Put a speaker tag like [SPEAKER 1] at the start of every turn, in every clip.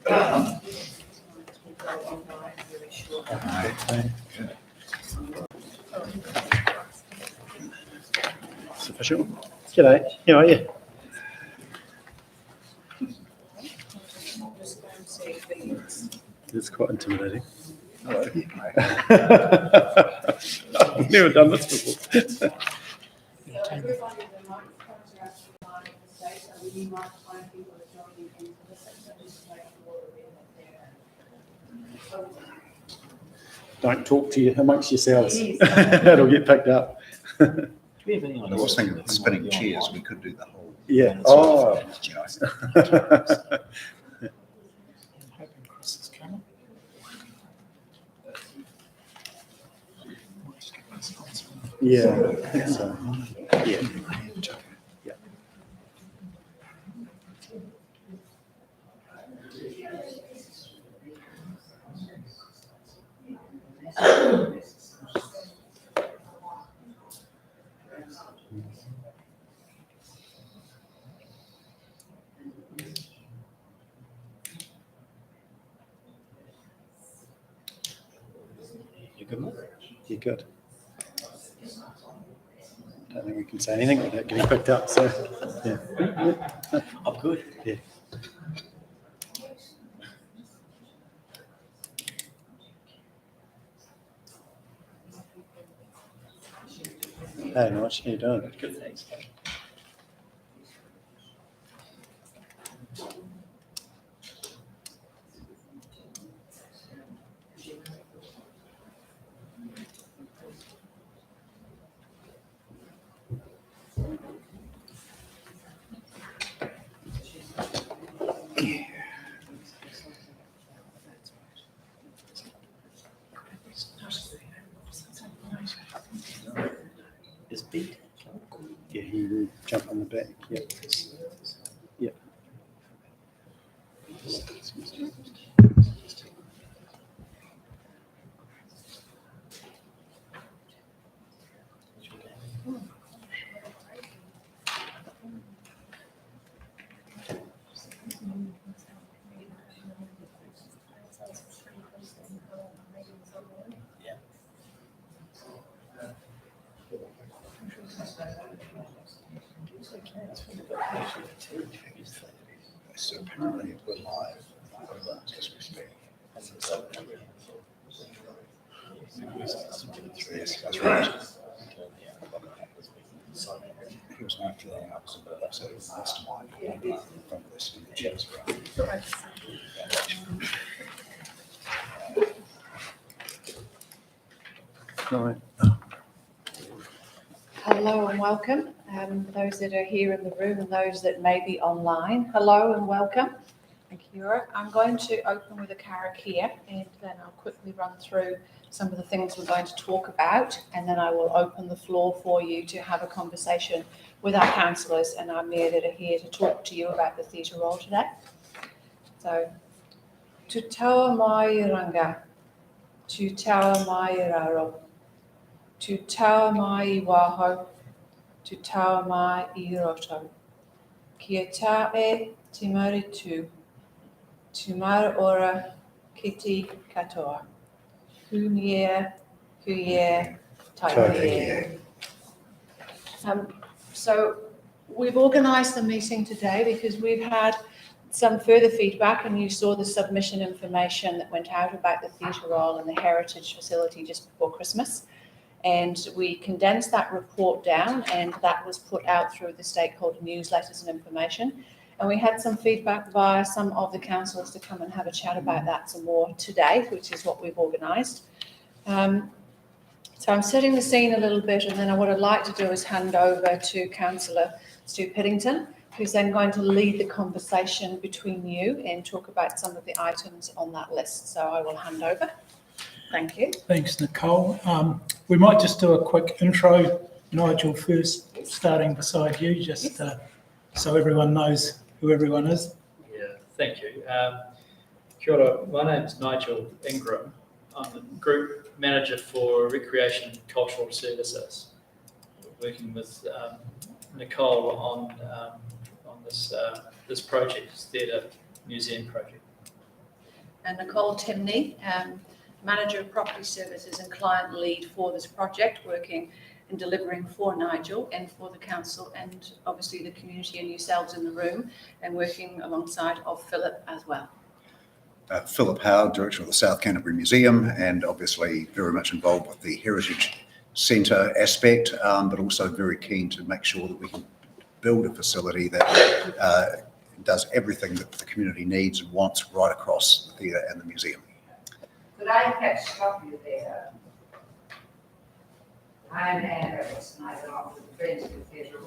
[SPEAKER 1] It's official. G'day, how are you? It's quite intimidating. I've never done this before. Don't talk to you amongst yourselves. It'll get picked up.
[SPEAKER 2] I was thinking of spinning chairs. We could do the whole.
[SPEAKER 1] Yeah. Oh. Yeah, I think so. Yeah. Yeah.
[SPEAKER 3] You good?
[SPEAKER 1] You're good. I don't think we can say anything without getting picked up, so yeah.
[SPEAKER 3] I'm good.
[SPEAKER 1] Yeah. Hey, Nigel, how you doing?
[SPEAKER 3] Good, thanks. Is beat?
[SPEAKER 1] Yeah, he will jump on the back. Yeah. Yeah.
[SPEAKER 2] So apparently we're live. As we speak. Yes, that's right. He was not filling up, so last time from this in the chairs around.
[SPEAKER 1] Right.
[SPEAKER 4] Hello and welcome. Those that are here in the room and those that may be online, hello and welcome. Thank you, Eura. I'm going to open with a karakia and then I'll quickly run through some of the things we're going to talk about, and then I will open the floor for you to have a conversation with our councillors and our mayor that are here to talk to you about the theatre role today. So, tu taua mai ranga, tu taua mai raro, tu taua mai waho, tu taua mai I roto. Kia tae te maritu, tu mara ora kiti katoa. Huye, taia. So we've organised the meeting today because we've had some further feedback, and you saw the submission information that went out about the theatre role and the heritage facility just before Christmas. And we condensed that report down, and that was put out through the stakeholder newsletters and information. And we had some feedback via some of the councillors to come and have a chat about that some more today, which is what we've organised. So I'm setting the scene a little bit, and then what I'd like to do is hand over to Councillor Stu Pennington, who's then going to lead the conversation between you and talk about some of the items on that list. So I will hand over. Thank you.
[SPEAKER 5] Thanks, Nicole. We might just do a quick intro, Nigel, first, starting beside you, just so everyone knows who everyone is.
[SPEAKER 3] Yeah, thank you. Kia ora, my name's Nigel Ingram. I'm the Group Manager for Recreation and Cultural Services, working with Nicole on this project, this Theatre Museum project.
[SPEAKER 4] and Nicole Timney, Manager of Property Services and Client Lead for this project, working and delivering for Nigel and for the council and obviously the community and yourselves in the room, and working alongside of Philip as well.
[SPEAKER 2] Philip Howard, Director of the South Canterbury Museum, and obviously very much involved with the Heritage Centre aspect, but also very keen to make sure that we can build a facility that does everything that the community needs and wants right across the theatre and the museum.
[SPEAKER 6] Could I perhaps stop you there? I'm Anne Roberts and I belong to the Provincial Theatre.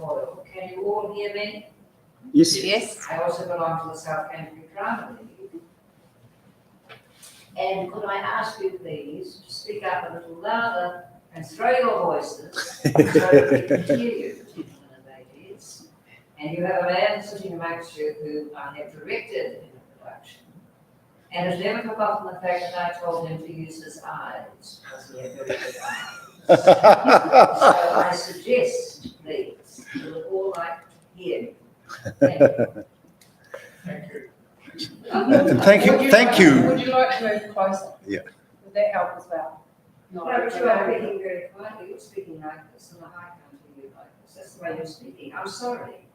[SPEAKER 6] Can you all hear me?
[SPEAKER 1] Yes.
[SPEAKER 4] Yes.
[SPEAKER 6] I also belong to the South Canterbury Drama League. And could I ask you please to speak up a little louder and throw your voices so that we can hear you, gentlemen and ladies. And you have a man sitting amongst you who I have directed in the production and has never forgotten the fact that I told him to use his eyes because he had very good eyes. So I suggest, please, we would all like to hear you. Thank you.
[SPEAKER 3] Thank you.
[SPEAKER 2] And thank you.
[SPEAKER 4] Would you like to move closer?
[SPEAKER 2] Yeah.
[SPEAKER 4] Would that help as well?
[SPEAKER 6] No, but you are speaking very quietly. You're speaking like this, and I can't hear you like this. That's the way you're speaking. I'm sorry.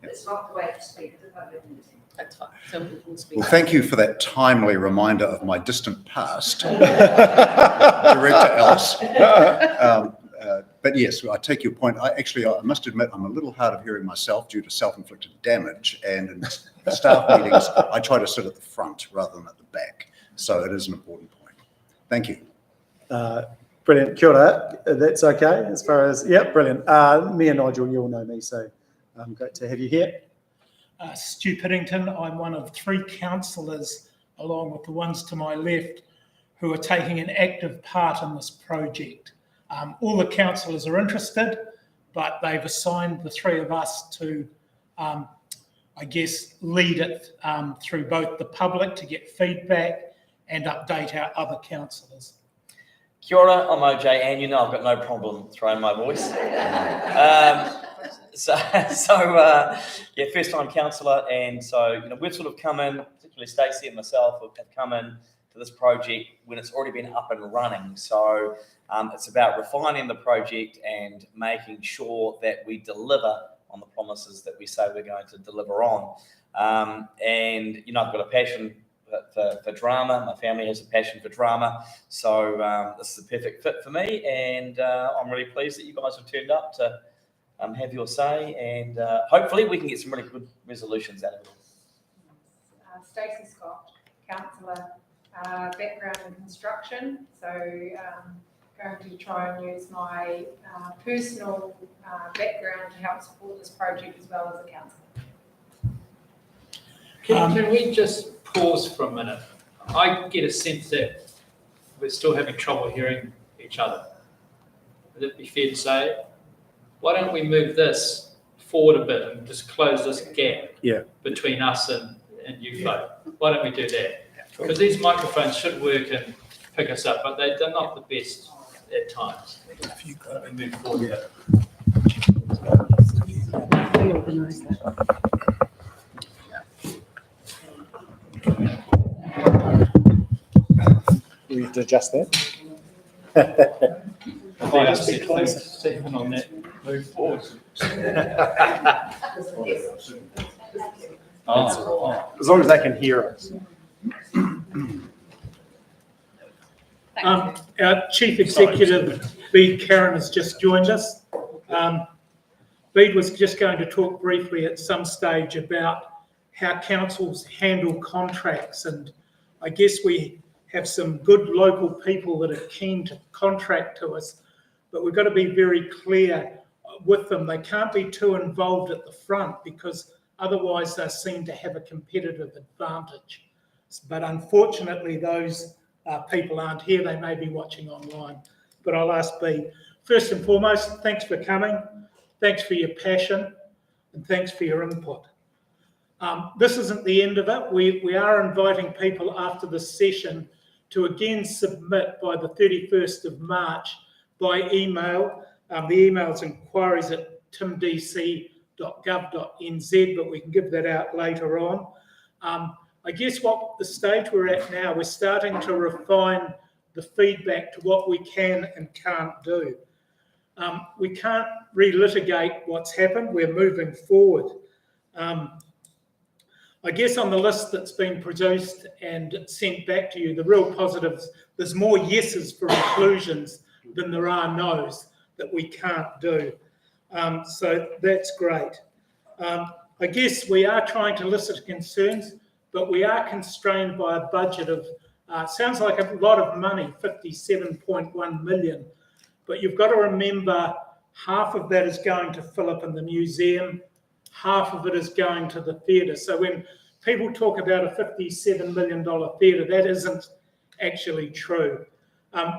[SPEAKER 6] It's not the way to speak at a public meeting.
[SPEAKER 4] That's fine. So we can speak.
[SPEAKER 2] Well, thank you for that timely reminder of my distant past, Director Ellis. But yes, I take your point. I must admit, I'm a little hard of hearing myself due to self-inflicted damage. And in staff meetings, I try to sit at the front rather than at the back. So it is an important point. Thank you.
[SPEAKER 1] Brilliant. Kia ora. That's okay as far as, yeah, brilliant. Me and Nigel, you all know me, so great to have you here.
[SPEAKER 5] Stu Pennington, I'm one of 3 councillors, along with the ones to my left, who are taking an active part in this project. All the councillors are interested, but they've assigned the 3 of us to, I guess, lead it through both the public to get feedback and update our other councillors.
[SPEAKER 7] Kia ora, I'm OJ, and you know I've got no problem throwing my voice. Yeah, first time councillor, and so we've sort of come in, particularly Stacey and myself have come in to this project when it's already been up and running. So it's about refining the project and making sure that we deliver on the promises that we say we're going to deliver on. And I've got a passion for drama. My family has a passion for drama, so this is a perfect fit for me, and I'm really pleased that you guys have turned up to have your say, and hopefully we can get some really good resolutions out of it.
[SPEAKER 8] Stacey Scott, councillor, background in construction, so going to try and use my personal background to help support this project as well as a councillor.
[SPEAKER 3] Can we just pause for a minute? I get a sense that we're still having trouble hearing each other. Would it be fair to say? Why don't we move this forward a bit and just close this gap between us and you folk? Why don't we do that? Because these microphones should work and pick us up, but they're not the best at times. If you got to move forward.
[SPEAKER 4] Reorganise that.
[SPEAKER 1] We have to adjust that.
[SPEAKER 3] I just said second on that, move forward.
[SPEAKER 1] As long as they can hear us.
[SPEAKER 5] Our Chief Executive, Bede Karen, has just joined us. Bede was just going to talk briefly at some stage about how councils handle contracts, and I guess we have some good local people that are keen to contract to us, but we've got to be very clear with them. They can't be too involved at the front because otherwise they seem to have a competitive advantage. But unfortunately, those people aren't here. They may be watching online. But I'll ask Bede. First and foremost, thanks for coming. Thanks for your passion, and thanks for your input. This isn't the end of it. We are inviting people after this session to again submit by the 31st of March by email. The email's inquiries@timdc.gov.nz, but we can give that out later on. I guess what the stage we're at now, we're starting to refine the feedback to what we can and can't do. We can't relitigate what's happened. We're moving forward. I guess on the list that's been produced and sent back to you, the real positives, there's more yeses for inclusions than there are no's that we can't do. So that's great. I guess we are trying to listen to concerns, but we are constrained by a budget of, sounds like a lot of money, 57.1 million. But you've got to remember half of that is going to Philip and the museum, half of it is going to the theatre. So when people talk about a $57 million theatre, that isn't actually true.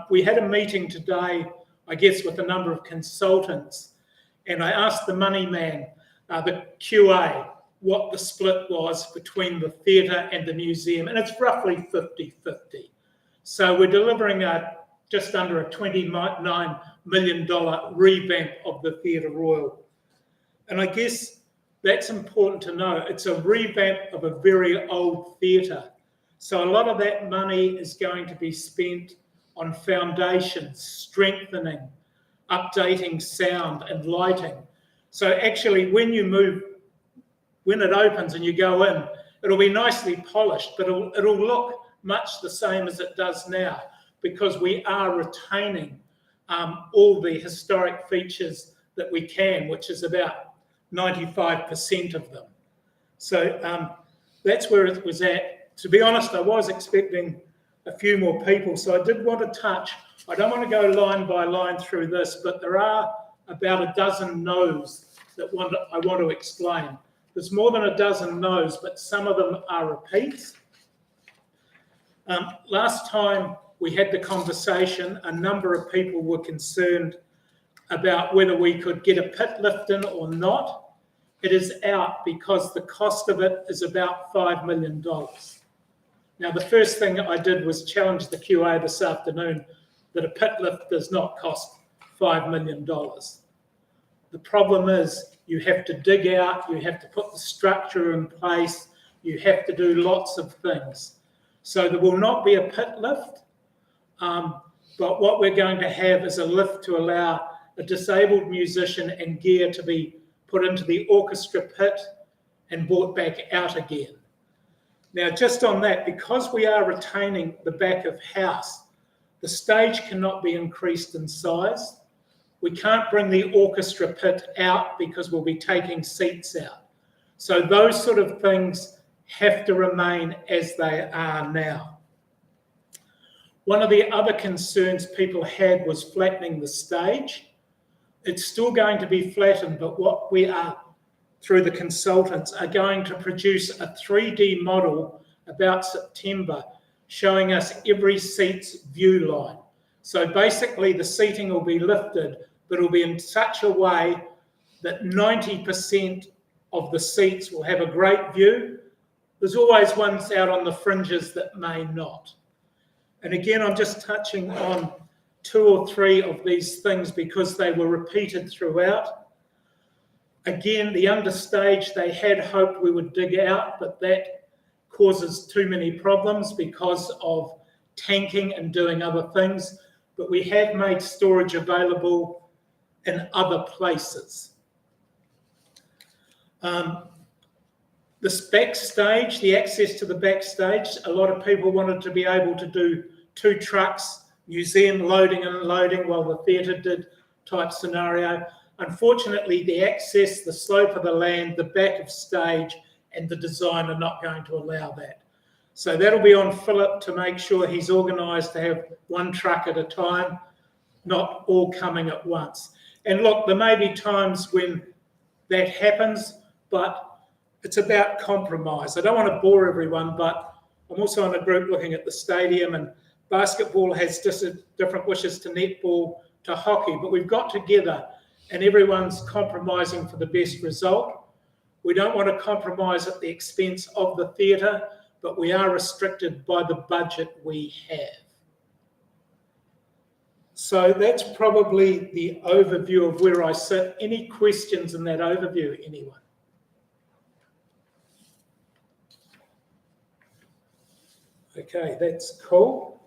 [SPEAKER 5] We had a meeting today, I guess, with a number of consultants, and I asked the money man, the QA, what the split was between the theatre and the museum, and it's roughly 50-50. So we're delivering just under a $29 million revamp of the Theatre Royal. And I guess that's important to know. It's a revamp of a very old theatre. So a lot of that money is going to be spent on foundations, strengthening, updating sound and lighting. So actually when it opens and you go in, it'll be nicely polished, but it'll look much the same as it does now, because we are retaining all the historic features that we can, which is about 95% of them. So that's where it was at. To be honest, I was expecting a few more people, so I did want to touch. I don't want to go line by line through this, but there are about a dozen no's that I want to explain. There's more than a dozen no's, but some of them are repeats. Last time we had the conversation, a number of people were concerned about whether we could get a pit lift in or not. It is out because the cost of it is about $5 million. Now, the first thing I did was challenge the QA this afternoon that a pit lift does not cost $5 million. The problem is you have to dig out, you have to put the structure in place, you have to do lots of things. So there will not be a pit lift, but what we're going to have is a lift to allow a disabled musician and gear to be put into the orchestra pit and brought back out again. Now, just on that, because we are retaining the back of house, the stage cannot be increased in size. We can't bring the orchestra pit out because we'll be taking seats out. So those sort of things have to remain as they are now. One of the other concerns people had was flattening the stage. It's still going to be flattened, but what we are, through the consultants, are going to produce a 3D model about September showing us every seat's view line. So basically the seating will be lifted, but it'll be in such a way that 90% of the seats will have a great view. There's always ones out on the fringes that may not. And again, I'm just touching on 2 or 3 of these things because they were repeated throughout. Again, the understage, they had hoped we would dig out, but that causes too many problems because of tanking and doing other things. But we have made storage available in other places. This backstage, the access to the backstage, a lot of people wanted to be able to do 2 trucks, museum loading and unloading while the theatre did type scenario. Unfortunately, the access, the slope of the land, the back of stage and the design are not going to allow that. So that'll be on Philip to make sure he's organised to have 1 truck at a time, not all coming at once. And look, there may be times when that happens, but it's about compromise. I don't want to bore everyone, but I'm also in a group looking at the stadium, and basketball has different wishes to netball, to hockey, but we've got together and everyone's compromising for the best result. We don't want to compromise at the expense of the theatre, but we are restricted by the budget we have. So that's probably the overview of where I sit. Any questions in that overview, anyone? Okay, that's cool.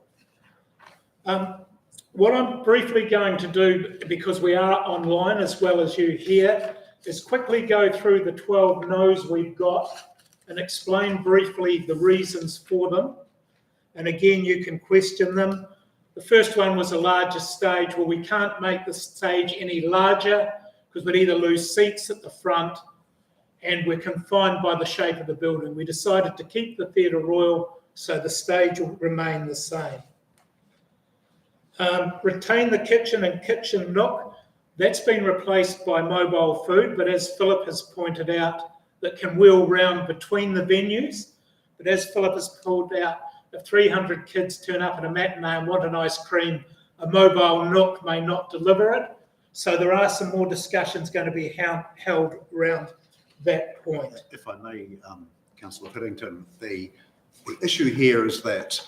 [SPEAKER 5] What I'm briefly going to do, because we are online as well as you here, is quickly go through the 12 no's we've got and explain briefly the reasons for them. And again, you can question them. The first one was a larger stage. Well, we can't make the stage any larger because we'd either lose seats at the front, and we're confined by the shape of the building. We decided to keep the Theatre Royal so the stage will remain the same. Retain the kitchen and kitchen nook. That's been replaced by mobile food, but as Philip has pointed out, that can wheel round between the venues. But as Philip has pulled out, if 300 kids turn up at a matinee and want an ice cream, a mobile nook may not deliver it. So there are some more discussions going to be held around that point.
[SPEAKER 2] If I may, Councillor Pennington, the issue here is that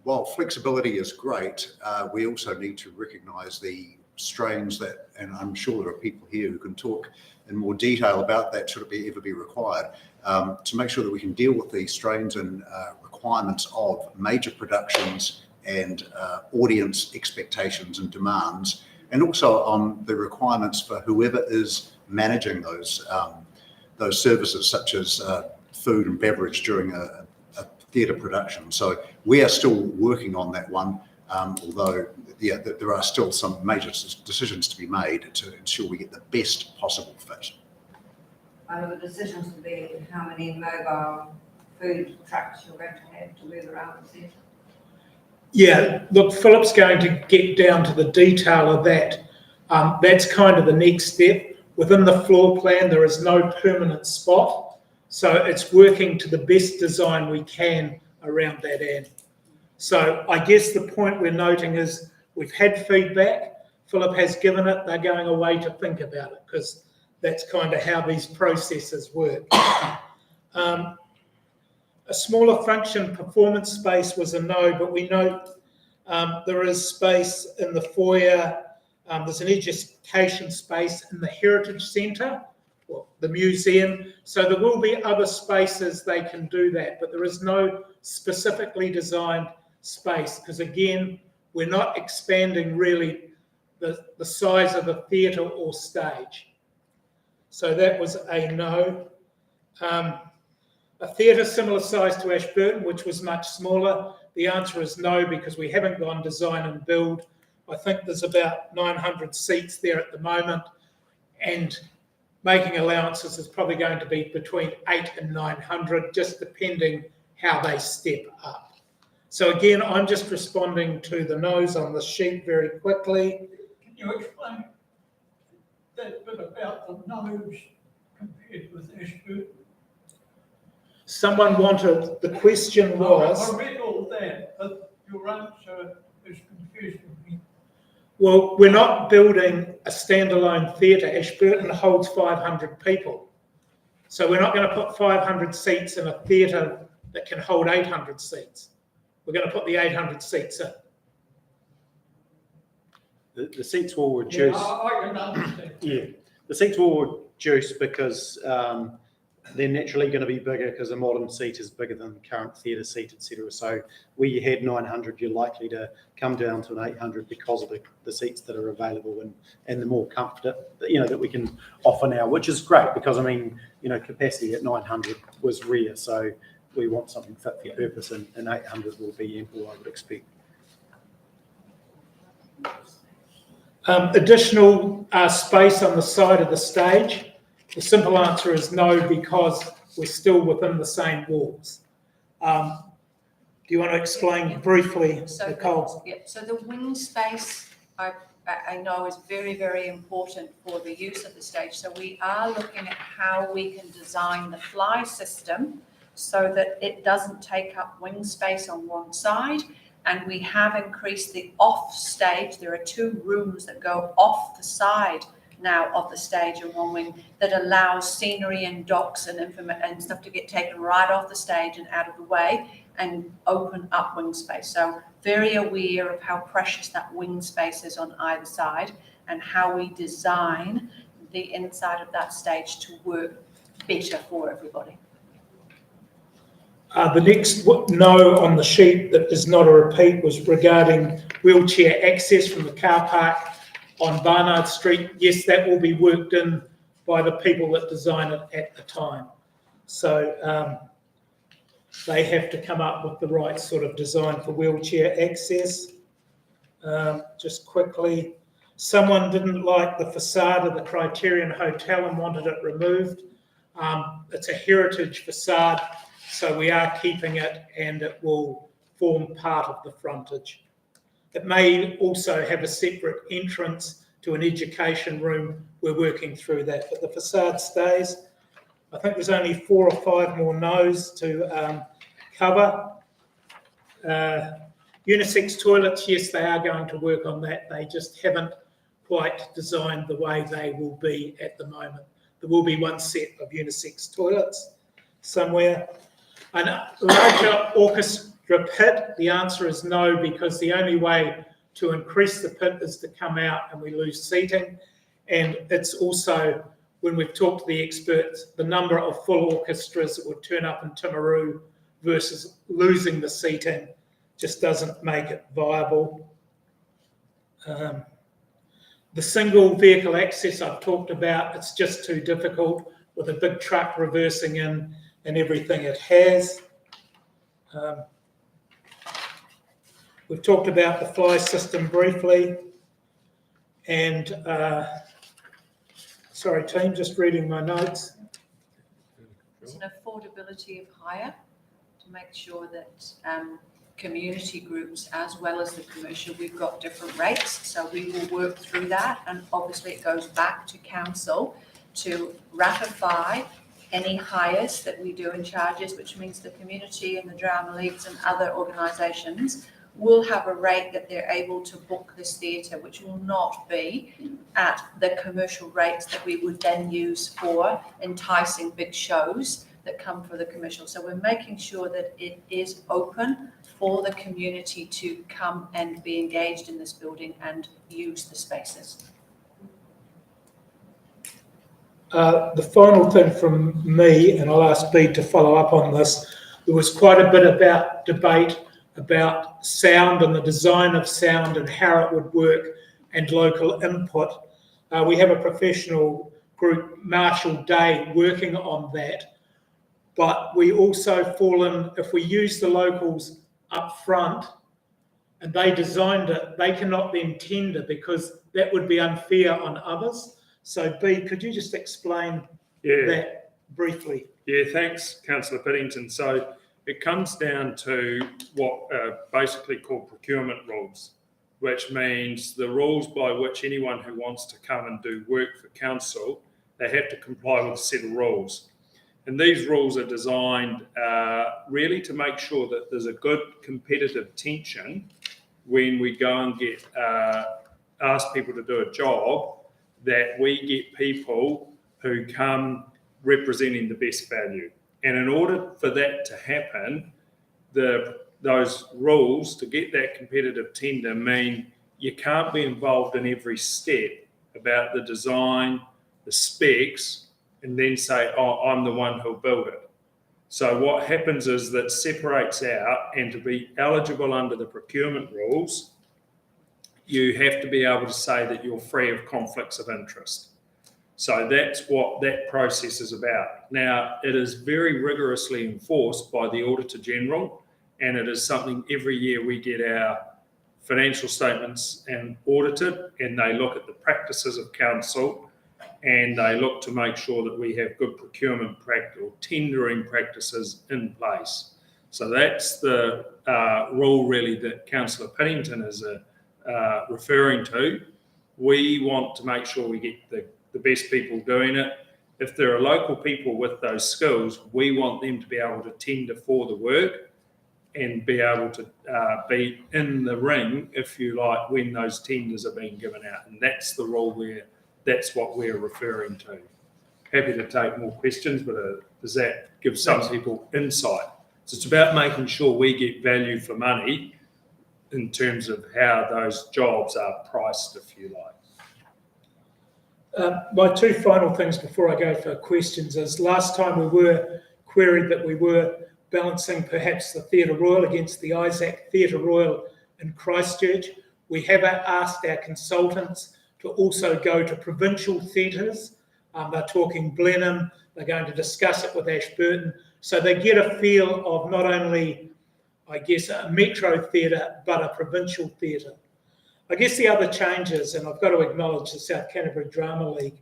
[SPEAKER 2] while flexibility is great, we also need to recognise the strains that, and I'm sure there are people here who can talk in more detail about that should it ever be required, to make sure that we can deal with the strains and requirements of major productions and audience expectations and demands, and also on the requirements for whoever is managing those services, such as food and beverage during a theatre production. So we are still working on that one, although there are still some major decisions to be made to ensure we get the best possible fit.
[SPEAKER 6] One of the decisions to be how many mobile food trucks you're going to have to move around the theatre.
[SPEAKER 5] Yeah, look, Philip's going to get down to the detail of that. That's kind of the next step. Within the floor plan, there is no permanent spot, so it's working to the best design we can around that end. So I guess the point we're noting is we've had feedback. Philip has given it. They're going away to think about it because that's kind of how these processes work. A smaller function performance space was a no, but we note there is space in the foyer. There's an education space in the Heritage Centre, well, the museum. So there will be other spaces they can do that, but there is no specifically designed space because, again, we're not expanding really the size of the theatre or stage. So that was a no. A theatre similar size to Ashburton, which was much smaller, the answer is no because we haven't gone design and build. I think there's about 900 seats there at the moment, and making allowances is probably going to be between 800 and 900, just depending how they step up. So again, I'm just responding to the no's on the sheet very quickly.
[SPEAKER 9] Can you explain that bit about the no's compared with Ashburton?
[SPEAKER 5] Someone wanted, the question was...
[SPEAKER 9] I read all that, but your answer is confusing me.
[SPEAKER 5] Well, we're not building a standalone theatre. Ashburton holds 500 people. So we're not going to put 500 seats in a theatre that can hold 800 seats. We're going to put the 800 seats in.
[SPEAKER 1] The seats will reduce.
[SPEAKER 9] Yeah, I can understand.
[SPEAKER 1] Yeah, the seats will reduce because they're naturally going to be bigger because a modern seat is bigger than the current theatre seat, etc. So where you had 900, you're likely to come down to an 800 because of the seats that are available and the more comfort that we can offer now, which is great because capacity at 900 was rare. So we want something fit for purpose, and 800 will be ample, I would expect.
[SPEAKER 5] Additional space on the side of the stage. The simple answer is no, because we're still within the same walls. Do you want to explain briefly, Nicole?
[SPEAKER 4] So the wing space, I know, is very, very important for the use of the stage. So we are looking at how we can design the fly system so that it doesn't take up wing space on one side. And we have increased the off stage. There are 2 rooms that go off the side now of the stage in one wing that allows scenery and docks and stuff to get taken right off the stage and out of the way and open up wing space. So very aware of how precious that wing space is on either side and how we design the inside of that stage to work better for everybody.
[SPEAKER 5] The next no on the sheet that is not a repeat was regarding wheelchair access from the car park on Barnard Street. Yes, that will be worked in by the people that design it at the time. So they have to come up with the right sort of design for wheelchair access. Just quickly, someone didn't like the facade of the Criterion Hotel and wanted it removed. It's a heritage facade, so we are keeping it and it will form part of the frontage. It may also have a separate entrance to an education room. We're working through that, but the facade stays. I think there's only 4 or 5 more no's to cover. Unisex toilets, yes, they are going to work on that. They just haven't quite designed the way they will be at the moment. There will be one set of unisex toilets somewhere. A larger orchestra pit, the answer is no, because the only way to increase the pit is to come out and we lose seating. And it's also, when we've talked to the experts, the number of full orchestras that would turn up in Timaru versus losing the seating just doesn't make it viable. The single vehicle access I've talked about, it's just too difficult with a big truck reversing in and everything it has. We've talked about the fly system briefly. And, sorry team, just reading my notes.
[SPEAKER 4] It's an affordability of hire to make sure that community groups as well as the commercial, we've got different rates, so we will work through that, and obviously it goes back to council to ratify any hires that we do in charges, which means the community and the drama leagues and other organisations will have a rate that they're able to book this theatre, which will not be at the commercial rates that we would then use for enticing big shows that come for the commercial. So we're making sure that it is open for the community to come and be engaged in this building and use the spaces.
[SPEAKER 5] The final thing from me, and I'll ask Bede to follow up on this, there was quite a bit about debate about sound and the design of sound and how it would work and local input. We have a professional group, Marshall Day, working on that. But we also fall in, if we use the locals up front and they designed it, they cannot then tender because that would be unfair on others. So Bede, could you just explain that briefly?
[SPEAKER 10] Yeah, thanks, Councillor Pennington. So it comes down to what are basically called procurement rules, which means the rules by which anyone who wants to come and do work for council, they have to comply with a set of rules. And these rules are designed really to make sure that there's a good competitive tension when we go and get ask people to do a job, that we get people who come representing the best value. And in order for that to happen, those rules to get that competitive tender mean you can't be involved in every step about the design, the specs, and then say, oh, I'm the one who'll build it. So what happens is that separates out, and to be eligible under the procurement rules, you have to be able to say that you're free of conflicts of interest. So that's what that process is about. Now, it is very rigorously enforced by the Auditor General, and it is something every year we get our financial statements and audited, and they look at the practices of council, and they look to make sure that we have good procurement practice or tendering practices in place. So that's the rule really that Councillor Pennington is referring to. We want to make sure we get the best people doing it. If there are local people with those skills, we want them to be able to tender for the work and be able to be in the ring, if you like, when those tenders are being given out. And that's the rule that's what we're referring to. Happy to take more questions, but does that give some people insight? So it's about making sure we get value for money in terms of how those jobs are priced, if you like.
[SPEAKER 5] My 2 final things before I go for questions is last time we were queried that we were balancing perhaps the Theatre Royal against the Isaac Theatre Royal in Christchurch. We have asked our consultants to also go to provincial theatres. They're talking Blenheim, they're going to discuss it with Ashburton, so they get a feel of not only, I guess, a metro theatre, but a provincial theatre. I guess the other changes, and I've got to acknowledge the South Canterbury Drama League,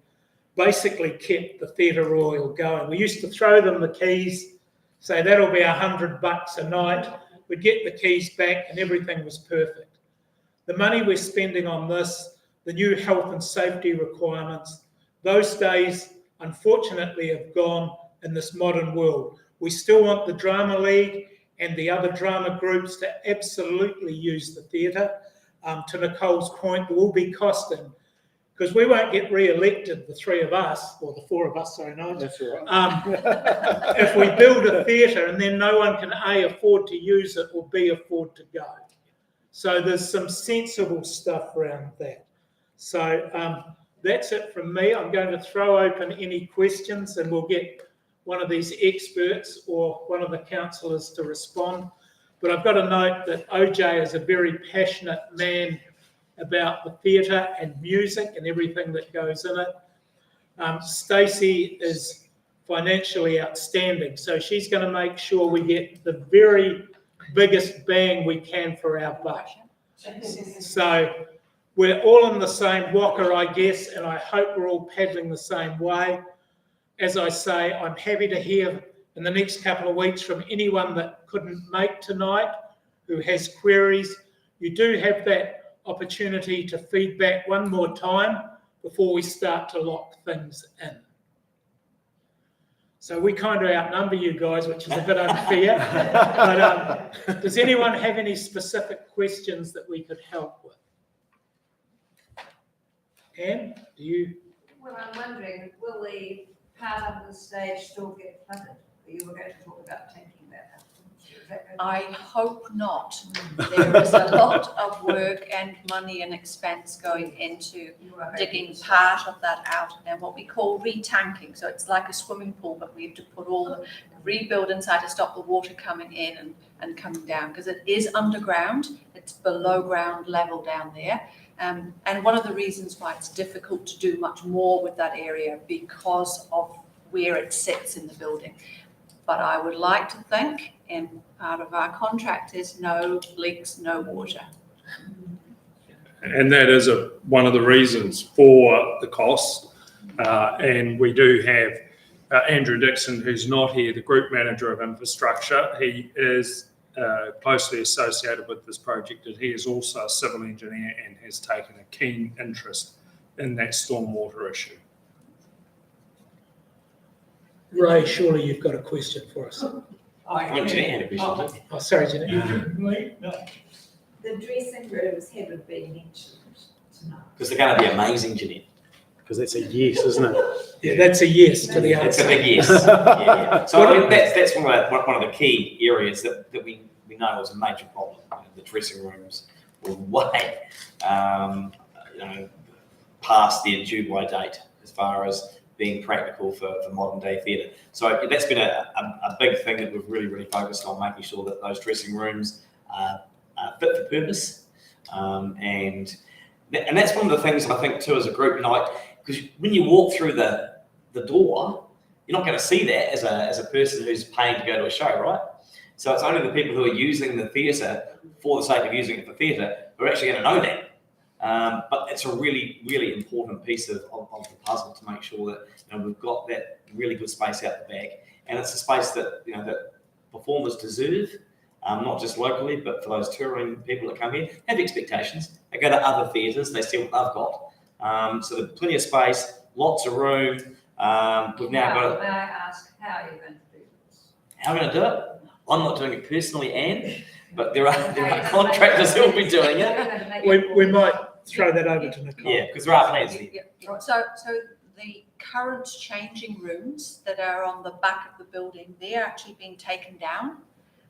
[SPEAKER 5] basically kept the Theatre Royal going. We used to throw them the keys, say that'll be $100 a night. We'd get the keys back and everything was perfect. The money we're spending on this, the new health and safety requirements, those days unfortunately have gone in this modern world. We still want the Drama League and the other drama groups to absolutely use the theatre. To Nicole's point, there will be costing, because we won't get re-elected, the three of us, or the four of us, sorry, Nigel.
[SPEAKER 1] That's all right.
[SPEAKER 5] If we build a theatre and then no one can A, afford to use it, or B, afford to go. So there's some sensible stuff around that. So that's it from me. I'm going to throw open any questions and we'll get one of these experts or one of the councillors to respond. But I've got to note that OJ is a very passionate man about the theatre and music and everything that goes in it. Stacey is financially outstanding, so she's going to make sure we get the very biggest bang we can for our buck. So we're all in the same walker, I guess, and I hope we're all paddling the same way. As I say, I'm happy to hear in the next couple of weeks from anyone that couldn't make tonight, who has queries. You do have that opportunity to feedback one more time before we start to lock things in. So we kind of outnumber you guys, which is a bit unfair. But does anyone have any specific questions that we could help with? Anne, do you?
[SPEAKER 6] Well, I'm wondering, will the part under the stage still get flooded? You were going to talk about taking that out.
[SPEAKER 4] I hope not. There is a lot of work and money and expense going into digging part of that out and what we call retanking. So it's like a swimming pool, but we have to put all the rebuild inside to stop the water coming in and coming down, because it is underground. It's below ground level down there. And one of the reasons why it's difficult to do much more with that area because of where it sits in the building. But I would like to think, and part of our contract is no leaks, no water.
[SPEAKER 10] And that is one of the reasons for the cost. And we do have Andrew Dixon, who's not here, the Group Manager of Infrastructure. He is closely associated with this project, and he is also a civil engineer and has taken a keen interest in that stormwater issue.
[SPEAKER 5] Ray, surely you've got a question for us.
[SPEAKER 9] Oh,
[SPEAKER 5] sorry, Jeanette.
[SPEAKER 11] The dressing rooms haven't been mentioned tonight.
[SPEAKER 7] Because they're going to be amazing, Jeanette.
[SPEAKER 1] Because that's a yes, isn't it?
[SPEAKER 5] Yeah, that's a yes to the answer.
[SPEAKER 7] It's a big yes. Yeah. So I mean, that's one of the key areas that we know is a major problem. The dressing rooms were way past their due-by date as far as being practical for modern day theatre. So that's been a big thing that we've really focused on, making sure that those dressing rooms are fit for purpose. And that's one of the things I think too as a group, because when you walk through the door, you're not going to see that as a person who's paying to go to a show, right? So it's only the people who are using the theatre for the sake of using it for theatre who are actually going to know that. But it's a really important piece of the puzzle to make sure that we've got that really good space out the back, and it's a space that that performers deserve, not just locally, but for those touring people that come here, have expectations. They go to other theatres, they see what they've got. So there's plenty of space, lots of room. We've now got.
[SPEAKER 6] May I ask how you're going to do this?
[SPEAKER 7] How are we going to do it? I'm not doing it personally, Anne, but there are contractors who will be doing it.
[SPEAKER 5] We might throw that over to Nicole.
[SPEAKER 7] Yeah, because there are plans here.
[SPEAKER 4] Yeah. So the current changing rooms that are on the back of the building, they're actually being taken down,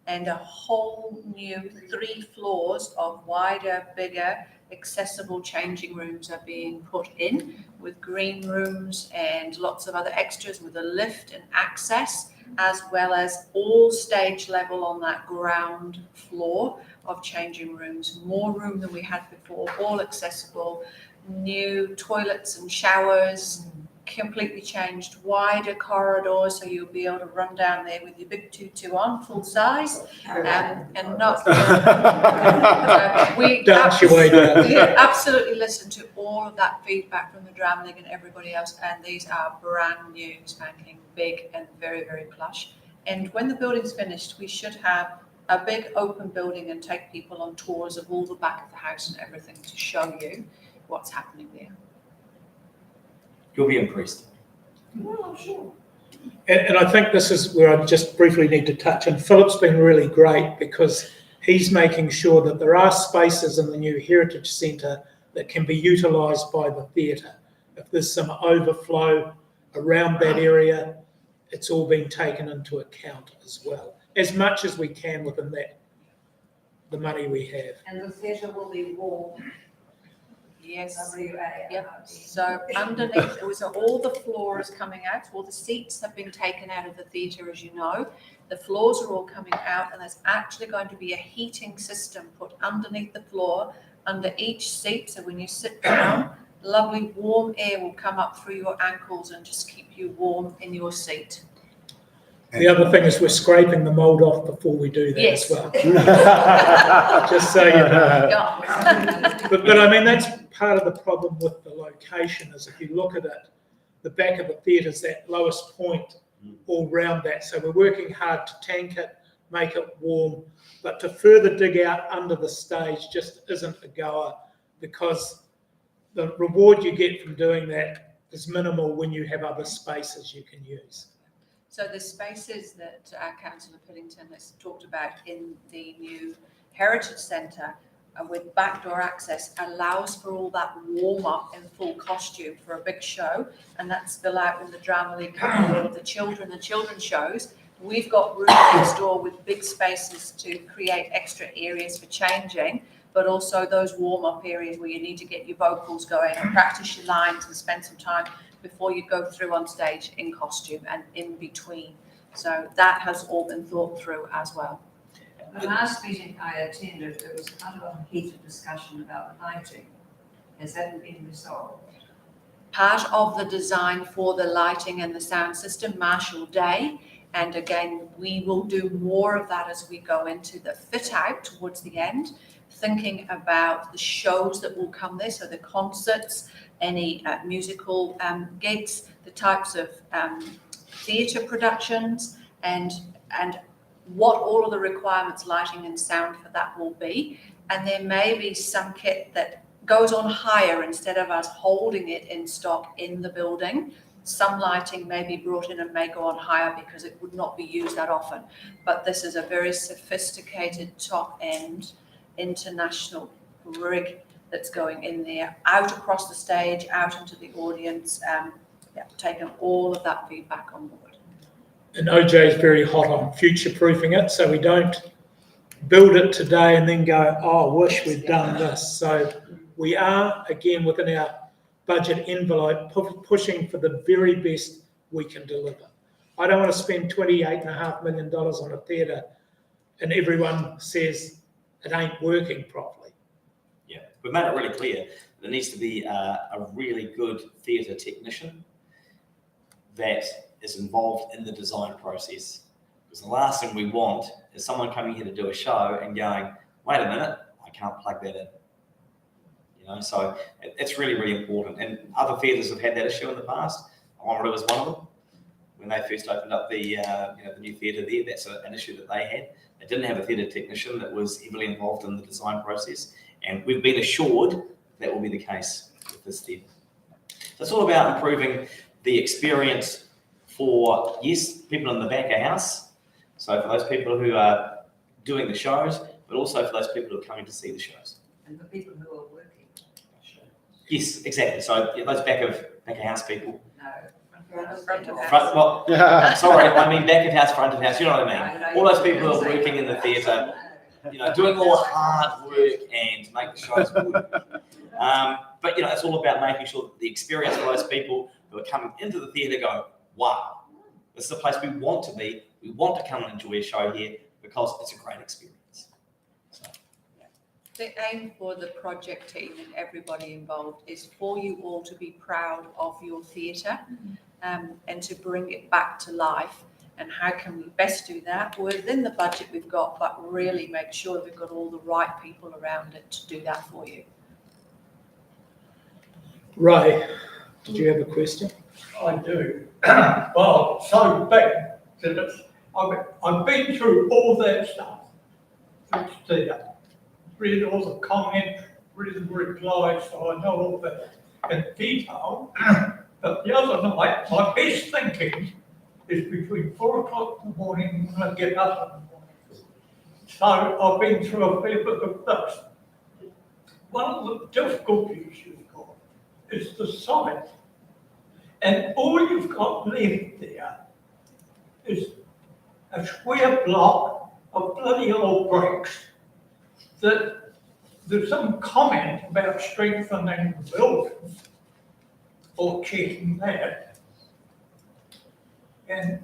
[SPEAKER 4] and a whole new 3 floors of wider, bigger, accessible changing rooms are being put in, with green rooms and lots of other extras with a lift and access. as well as all stage level on that ground floor of changing rooms. More room than we had before, all accessible, new toilets and showers, completely changed, wider corridors, so you'll be able to run down there with your big tutu on, full size, and not. We
[SPEAKER 5] Dance your way down.
[SPEAKER 4] absolutely listen to all of that feedback from the Drama League and everybody else, and these are brand new, spanking big and very, very plush. And when the building's finished, we should have a big open building and take people on tours of all the back of the house and everything to show you what's happening there.
[SPEAKER 7] You'll be impressed.
[SPEAKER 6] Oh, sure.
[SPEAKER 5] And I think this is where I just briefly need to touch, and Philip's been really great because he's making sure that there are spaces in the new Heritage Centre that can be utilised by the theatre. If there's some overflow around that area, it's all been taken into account as well, as much as we can within that, the money we have.
[SPEAKER 6] And the theatre will be warm.
[SPEAKER 4] Yes.
[SPEAKER 6] W-A-R-D.
[SPEAKER 4] Yep. So underneath, it was all the floor is coming out. All the seats have been taken out of the theatre, as you know. The floors are all coming out, and there's actually going to be a heating system put underneath the floor, under each seat. So when you sit down, lovely warm air will come up through your ankles and just keep you warm in your seat.
[SPEAKER 5] The other thing is we're scraping the mould off before we do that
[SPEAKER 4] Yes.
[SPEAKER 5] as well. Just so you know.
[SPEAKER 4] Yeah.
[SPEAKER 5] But I mean, that's part of the problem with the location is if you look at it, the back of the theatre is that lowest point all round that. So we're working hard to tank it, make it warm, but to further dig out under the stage just isn't a goer because the reward you get from doing that is minimal when you have other spaces you can use.
[SPEAKER 4] So the spaces that Councillor Pennington has talked about in the new Heritage Centre with backdoor access allows for all that warm up in full costume for a big show, and that spill out in the Drama League all of the children's shows. We've got room next door with big spaces to create extra areas for changing, but also those warm up areas where you need to get your vocals going and practice your lines and spend some time before you go through on stage in costume and in between. So that has all been thought through as well.
[SPEAKER 6] The last meeting I attended, there was kind of a heated discussion about lighting. Has that been resolved?
[SPEAKER 4] Part of the design for the lighting and the sound system, Marshall Day, and again, we will do more of that as we go into the fit out towards the end, thinking about the shows that will come there, so the concerts, any musical gigs, the types of theatre productions, and what all of the requirements, lighting and sound for that will be. And there may be some kit that goes on hire instead of us holding it in stock in the building. Some lighting may be brought in and may go on hire because it would not be used that often. But this is a very sophisticated top-end international rig that's going in there, out across the stage, out into the audience, taking all of that feedback on board.
[SPEAKER 5] And OJ is very hot on future-proofing it, so we don't build it today and then go, oh, wish we'd done this. So we are, again, within our budget envelope, pushing for the very best we can deliver. I don't want to spend $28.5 million on a theatre and everyone says it ain't working properly.
[SPEAKER 7] Yeah, we've made it really clear there needs to be a really good theatre technician that is involved in the design process. Because the last thing we want is someone coming here to do a show and going, wait a minute, I can't plug that in. You know, so it's really, really important. And other theatres have had that issue in the past. Oamaru was one of them. When they first opened up the new theatre there, that's an issue that they had. They didn't have a theatre technician that was heavily involved in the design process. And we've been assured that will be the case with this theatre. So it's all about improving the experience for, yes, people in the back of house. So for those people who are doing the shows, but also for those people who are coming to see the shows.
[SPEAKER 6] And the people who are working.
[SPEAKER 7] Yes, exactly. So yeah, those back of house people.
[SPEAKER 6] No.
[SPEAKER 4] Front of house.
[SPEAKER 7] Sorry, I mean back of house, front of house. You know what I mean? All those people who are working in the theatre, you know, doing all the hard work and to make the shows good. But it's all about making sure that the experience for those people who are coming into the theatre go, wow, This is a place we want to be. We want to come and enjoy a show here because it's a great experience. So,
[SPEAKER 4] The aim for the project team and everybody involved is for you all to be proud of your theatre and to bring it back to life. And how can we best do that? Within the budget we've got, but really make sure we've got all the right people around it to do that for you.
[SPEAKER 5] Ray, did you have a question?
[SPEAKER 9] I do. Well, so bad that I've been through all that stuff. Read all the comments, read the replies, so I know all that in detail. But the other night, my best thinking is between 4 o'clock in the morning when I get up in the morning. So I've been through a fair bit of this. One of the difficulties you've got is the site. And all you've got left there is a square block of bloody old bricks that there's some comment about strengthening the building or checking that. And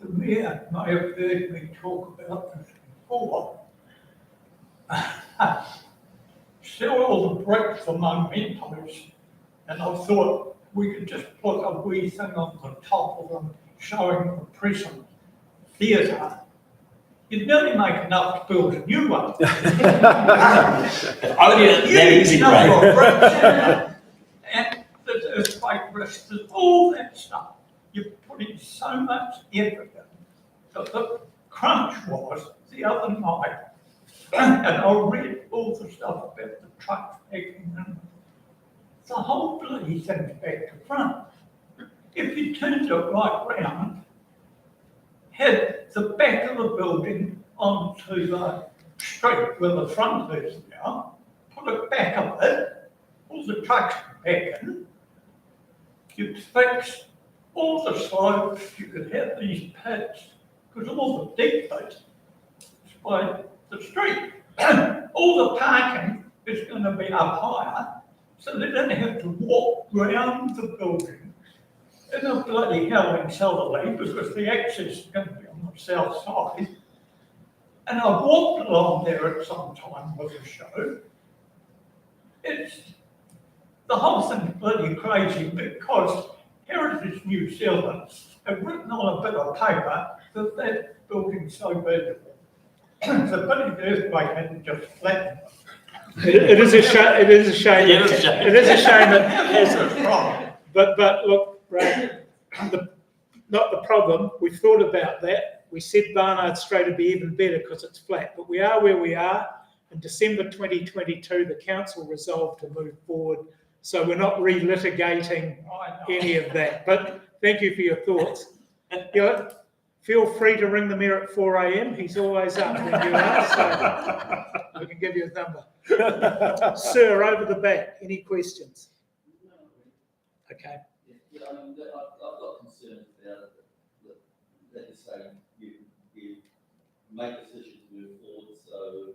[SPEAKER 9] the mayor may have heard me talk about this before. Sell all the bricks for mementos, and I thought we could just put a wee thing on the top of them showing the present theatre. You'd nearly make enough to build a new one. Huge number of bricks. And there's earthquake risks, there's all that stuff. You're putting so much effort in. But the crunch was the other night, and I read all the stuff about the trucks making and the whole bloody thing's back to front. If you turned it right round, had the back of the building onto the street where the front is now, put it back a bit, all the trucks back in, you'd fix all the slopes, you could have these pits, because all the deep pits is by the street. All the parking is going to be up higher, so they don't have to walk round the building in a bloody hell in southerly, because the access is going to be on the south side. And I walked along there at some time with the show. The whole thing's bloody crazy because Heritage New Zealand have written on a bit of paper that that building's so bad. The bloody earthquake hadn't just flattened it.
[SPEAKER 5] It is a shame. It is a shame.
[SPEAKER 7] Yeah, it is a shame.
[SPEAKER 5] It is a shame that hasn't. But look, Ray, not the problem. We thought about that. We said Barnard Strait would be even better because it's flat. But we are where we are. In December 2022, the council resolved to move forward. So we're not relitigating any of that. But thank you for your thoughts. You know, feel free to ring the mayor at 4 a.m. He's always up when you are, so we can give you his number. Sir, over the back, any questions? Okay.
[SPEAKER 12] Yeah, I mean, I've got concerns about that you're saying you make a decision to move forward, so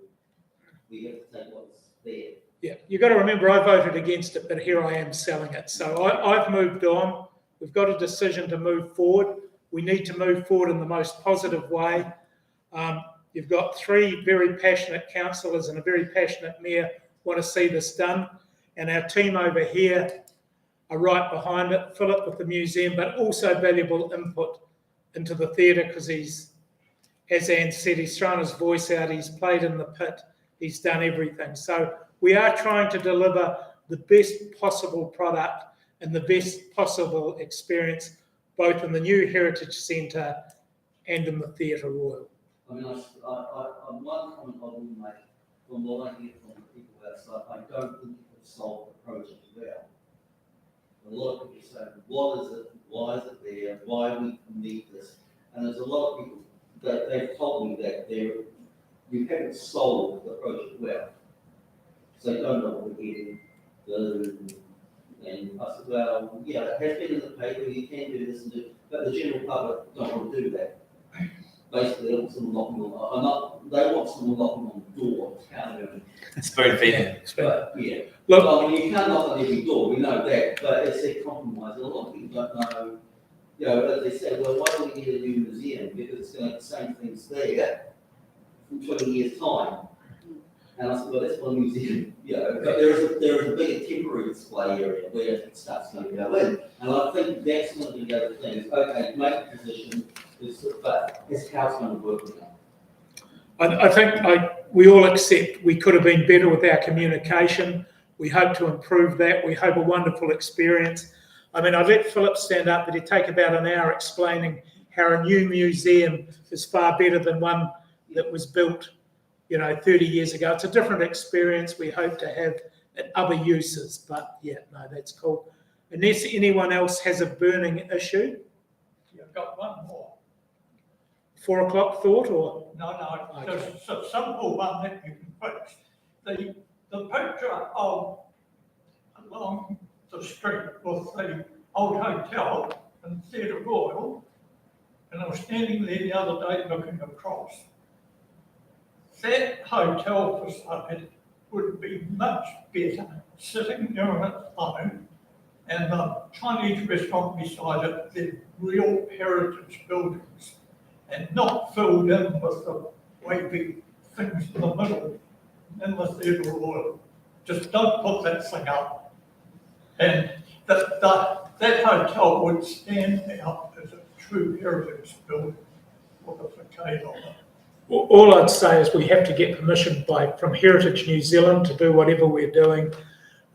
[SPEAKER 12] we have to take what's there.
[SPEAKER 5] Yeah, you've got to remember I voted against it, but here I am selling it. So I've moved on. We've got a decision to move forward. We need to move forward in the most positive way. You've got 3 very passionate councillors and a very passionate mayor want to see this done. And our team over here are right behind it, fill it with the museum, but also valuable input into the theatre because he's, as Anne said, he's thrown his voice out, he's played in the pit, he's done everything. So we are trying to deliver the best possible product and the best possible experience, both in the new Heritage Centre and in the Theatre Royal.
[SPEAKER 12] I mean, one comment I will make from what I hear from the people outside, I don't think it would solve the project well. A lot of people say, what is it? Why is it there? Why we need this? And there's a lot of people that they've told me that you haven't solved the project well. So you don't know what we're getting. And I said, well, yeah, it has been in the paper, you can do this and do, but the general public don't want to do that. Basically, they want someone knocking on the door, telling them.
[SPEAKER 7] It's very fair.
[SPEAKER 12] But, yeah.
[SPEAKER 5] Look,
[SPEAKER 12] I mean, you can't knock on every door, we know that, but it's a compromise. A lot of people don't know you know, they said, well, why don't we get a new museum? Because it's going to have the same things there in 20 years' time. And I said, well, that's one museum, you know, but there is a bigger temporary display area where it starts going to go in. And I think that's one of the other things. Okay, make a position, but it's how it's going to work now.
[SPEAKER 5] I think we all accept we could have been better with our communication. We hope to improve that. We hope a wonderful experience. I mean, I let Philip stand up, but he'd take about an hour explaining how a new museum is far better than one that was built, you know, 30 years ago. It's a different experience we hope to have at other uses, but yeah, no, that's cool. Unless anyone else has a burning issue?
[SPEAKER 9] You've got one more.
[SPEAKER 5] 4 o'clock thought, or?
[SPEAKER 9] No, there's a simple one that you can fix. The picture of along the street with the old hotel and Theatre Royal, and I was standing there the other day looking across. That hotel facade would be much better sitting there on its own, and the Chinese restaurant beside it, the real heritage buildings, and not filled in with the wavy things in the middle in the Theatre Royal. Just don't put that thing up. And that hotel would stand out as a true heritage building with a facade on it.
[SPEAKER 5] All I'd say is we have to get permission from Heritage New Zealand to do whatever we're doing.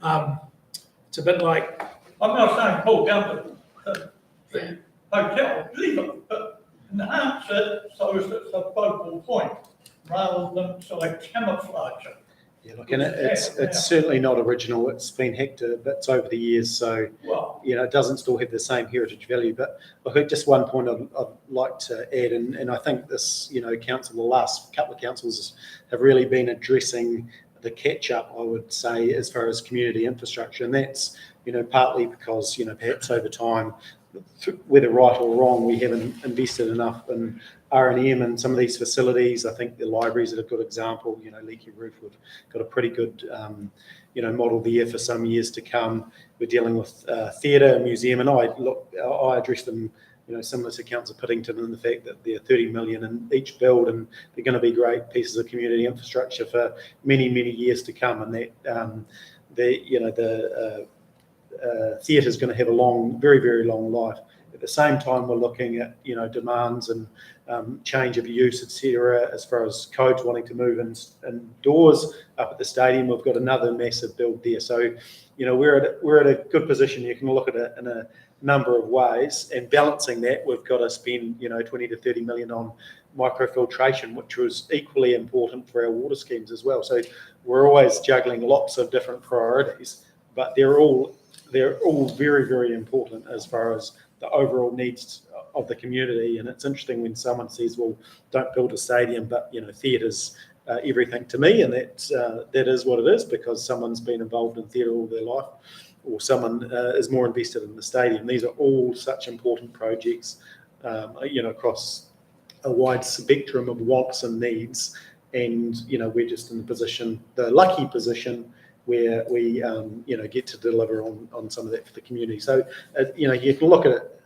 [SPEAKER 5] It's a bit like...
[SPEAKER 9] I'm not saying pull down the hotel, leave it, but enhance it so it's a focal point rather than sort of camouflage it.
[SPEAKER 1] Yeah, look, and it's certainly not original. It's been hacked bits over the years, so you know it doesn't still have the same heritage value. But look, just one point I'd like to add, and I think this, you know, council, the last couple of councils have really been addressing the catch-up, I would say, as far as community infrastructure, and that's, you know, partly because, you know, perhaps over time, whether right or wrong, we haven't invested enough in R&M and some of these facilities. I think the libraries are a good example. You know, Leaky Roof, we've got a pretty good, you know, model there for some years to come. We're dealing with theatre, museum, and I address them, you know, similar to Councillor Pennington, in the fact that they're 30 million in each build, and they're going to be great pieces of community infrastructure for many, many years to come. And that the theatre is going to have a long, very, very long life. At the same time, we're looking at, you know, demands and change of use, etc. As far as codes wanting to move indoors up at the stadium, we've got another massive build there. So, you know, we're at a good position. You can look at it in a number of ways, and balancing that, we've got to spend, you know, 20 to 30 million on microfiltration, which was equally important for our water schemes as well. So we're always juggling lots of different priorities, but they're all very, very important as far as the overall needs of the community. And it's interesting when someone says, well, don't build a stadium, but, you know, theatre's everything to me, and that is what it is, because someone's been involved in theatre all their life, or someone is more invested in the stadium. These are all such important projects, you know, across a wide spectrum of wants and needs. And, you know, we're just in the lucky position where we, you know, get to deliver on some of that for the community. So, you know, you can look at it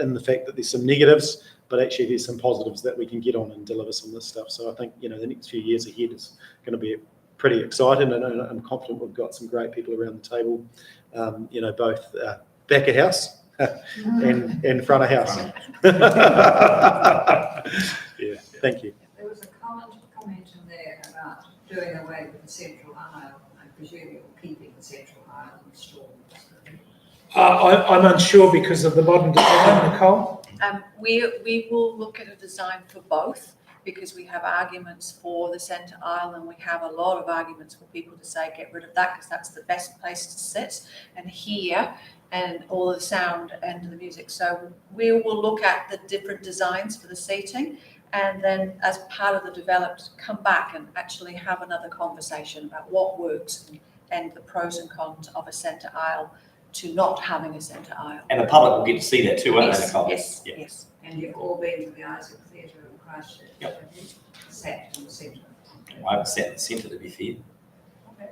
[SPEAKER 1] in the fact that there's some negatives, but actually there's some positives that we can get on and deliver some of this stuff. So I think, you know, the next few years ahead is going to be pretty exciting, and I'm confident we've got some great people around the table, you know, both back of house and front of house. Yeah, thank you.
[SPEAKER 6] There was a comment in there about doing away with the central aisle. I presume you're keeping the central aisle installed.
[SPEAKER 5] I'm unsure because of the modern design, Nicole.
[SPEAKER 4] We will look at a design for both, because we have arguments for the centre aisle, and we have a lot of arguments for people to say get rid of that because that's the best place to sit and hear and all the sound and the music. So we will look at the different designs for the seating, and then as part of the developed, come back and actually have another conversation about what works and the pros and cons of a centre aisle to not having a centre aisle.
[SPEAKER 7] And the public will get to see that too, won't they, Nicole?
[SPEAKER 4] Yes,
[SPEAKER 7] Yeah.
[SPEAKER 4] yes.
[SPEAKER 6] And you've all been to the Isaac Theatre in Christchurch.
[SPEAKER 7] Yep.
[SPEAKER 6] Sat in the centre.
[SPEAKER 7] I haven't sat in the centre, to be fair.
[SPEAKER 6] Okay,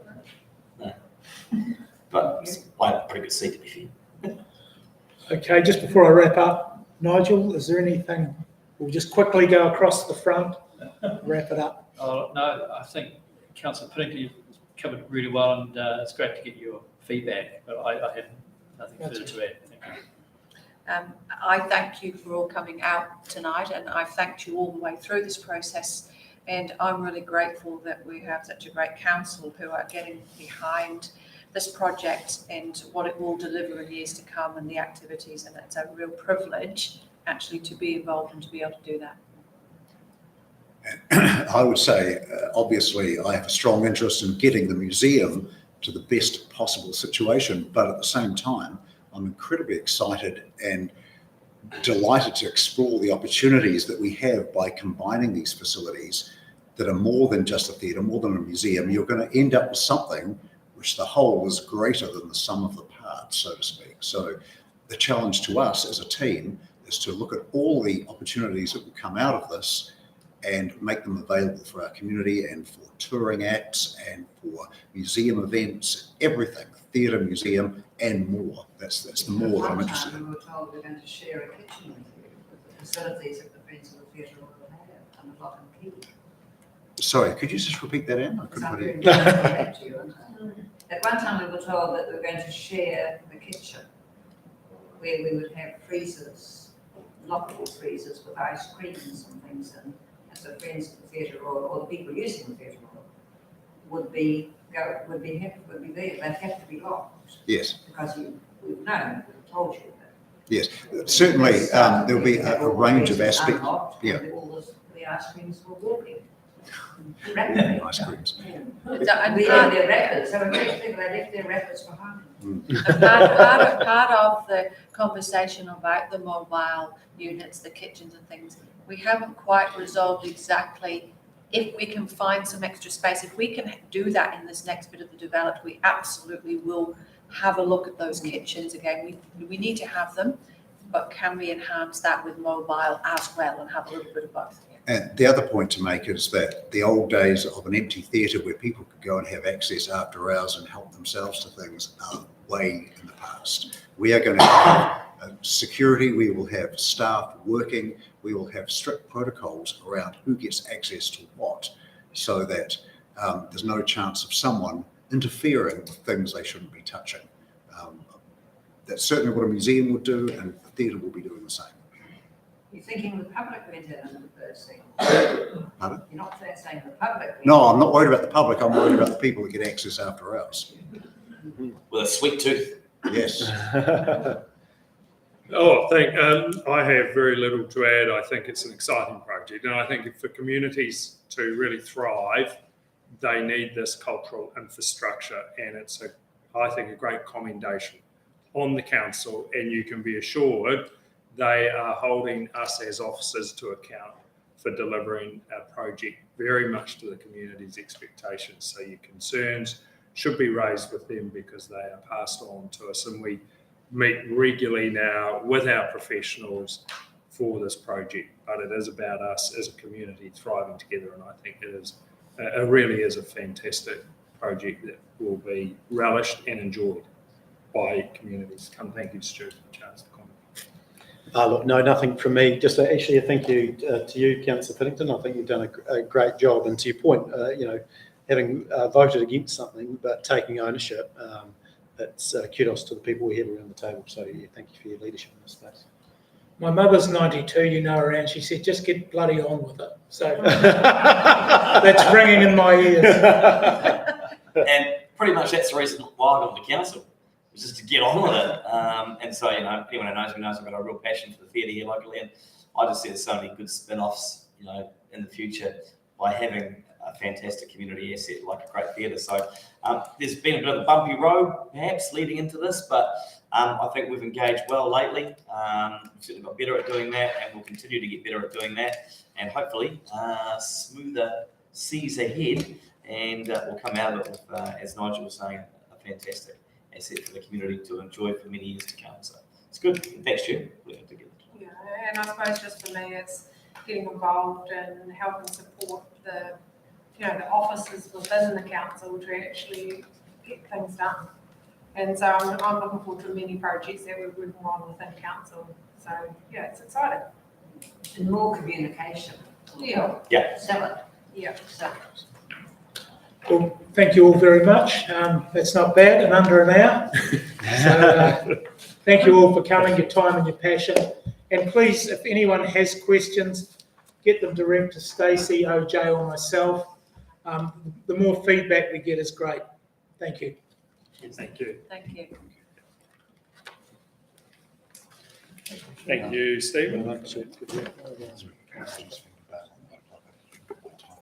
[SPEAKER 6] right.
[SPEAKER 7] No. But I have a pretty good seat, to be fair.
[SPEAKER 5] Okay, just before I wrap up, Nigel, is there anything? We'll just quickly go across the front, wrap it up.
[SPEAKER 3] Oh, no, I think Councillor Pennington covered really well, and it's great to get your feedback, but I have nothing further to add. Thank you.
[SPEAKER 4] I thank you for all coming out tonight, and I've thanked you all the way through this process. And I'm really grateful that we have such a great council who are getting behind this project and what it will deliver in years to come and the activities. And it's a real privilege actually to be involved and to be able to do that.
[SPEAKER 2] I would say, obviously, I have a strong interest in getting the museum to the best possible situation, but at the same time, I'm incredibly excited and delighted to explore the opportunities that we have by combining these facilities that are more than just a theatre, more than a museum. You're going to end up with something which the whole is greater than the sum of the parts, so to speak. So the challenge to us as a team is to look at all the opportunities that will come out of this and make them available for our community and for touring acts and for museum events, everything, theatre, museum, and more. That's the more that I'm interested in.
[SPEAKER 6] We were told we're going to share a kitchen with you, with the facilities that the Provincial Theatre will have on the Lock and Key.
[SPEAKER 2] Sorry, could you just repeat that, Anne? I couldn't
[SPEAKER 6] So I'm
[SPEAKER 2] put it.
[SPEAKER 6] going to go back to you, aren't I? At one time, we were told that we were going to share the kitchen, where we would have freezers, lockable freezers with ice creams and things, and as the friends of the theatre or the people using the theatre would be there. They'd have to be locked.
[SPEAKER 2] Yes.
[SPEAKER 6] Because we've known, we've told you that.
[SPEAKER 2] Yes, certainly there'll be a range of aspects. Yeah.
[SPEAKER 6] All the ice creams were walking. Rapidly.
[SPEAKER 2] Ice creams.
[SPEAKER 6] We had their wrappers, so effectively they left their wrappers behind.
[SPEAKER 4] Part of the conversation about the mobile units, the kitchens and things, we haven't quite resolved exactly if we can find some extra space. If we can do that in this next bit of the development, we absolutely will have a look at those kitchens again. We need to have them, but can we enhance that with mobile as well and have a little bit of both?
[SPEAKER 2] And the other point to make is that the old days of an empty theatre where people could go and have access after hours and help themselves to things are way in the past. We are going to have security, we will have staff working, we will have strict protocols around who gets access to what, so that there's no chance of someone interfering with things they shouldn't be touching. That's certainly what a museum would do, and the theatre will be doing the same.
[SPEAKER 6] You're thinking the public went in on the first thing.
[SPEAKER 2] Pardon?
[SPEAKER 6] You're not saying the public.
[SPEAKER 2] No, I'm not worried about the public, I'm worried about the people that get access after hours.
[SPEAKER 7] With a sweet tooth.
[SPEAKER 2] Yes.
[SPEAKER 10] I have very little to add. I think it's an exciting project, and I think for communities to really thrive, they need this cultural infrastructure, and it's I think a great commendation on the council, and you can be assured they are holding us as officers to account for delivering our project very much to the community's expectations. So your concerns should be raised with them because they are passed on to us, and we meet regularly now with our professionals for this project. But it is about us as a community thriving together, and I think it really is a fantastic project that will be relished and enjoyed by communities. Thank you, Stu, for the chance to comment.
[SPEAKER 1] Look, no, nothing from me. Just actually a thank you to you, Councillor Pennington. I think you've done a great job. And to your point, having voted against something but taking ownership, it's kudos to the people we have around the table. So yeah, thank you for your leadership in this space.
[SPEAKER 5] My mother's 92, you know her, and she said, just get bloody on with it. So that's ringing in my ears.
[SPEAKER 7] And pretty much that's the reason why I got the council, was just to get on with it. And so, anyone who knows me knows I've got a real passion for the theatre here locally, and I just see there's so many good spin-offs, in the future by having a fantastic community asset like a great theatre. So there's been a bit of a bumpy road perhaps leading into this, but I think we've engaged well lately. We've certainly got better at doing that, and we'll continue to get better at doing that, and hopefully smoother seas ahead, and we'll come out of it with, as Nigel was saying, a fantastic asset for the community to enjoy for many years to come. So it's good. Thanks, Stu. We're together.
[SPEAKER 8] Yeah, and I suppose just for me, it's getting involved and helping support the officers within the council to actually get things done. And so I'm looking forward to many projects that we're working on within council. So, yeah, it's exciting.
[SPEAKER 6] And more communication.
[SPEAKER 8] Yeah.
[SPEAKER 6] Sell it.
[SPEAKER 8] Yeah.
[SPEAKER 6] Sell
[SPEAKER 5] Well, thank you all very much. That's not bad, and under an hour. So, thank you all for coming, your time and your passion. And please, if anyone has questions, get them direct to Stacey, OJ, or myself. The more feedback we get is great. Thank you.
[SPEAKER 10] Thank you.
[SPEAKER 4] Thank you.
[SPEAKER 10] Thank you, Stephen.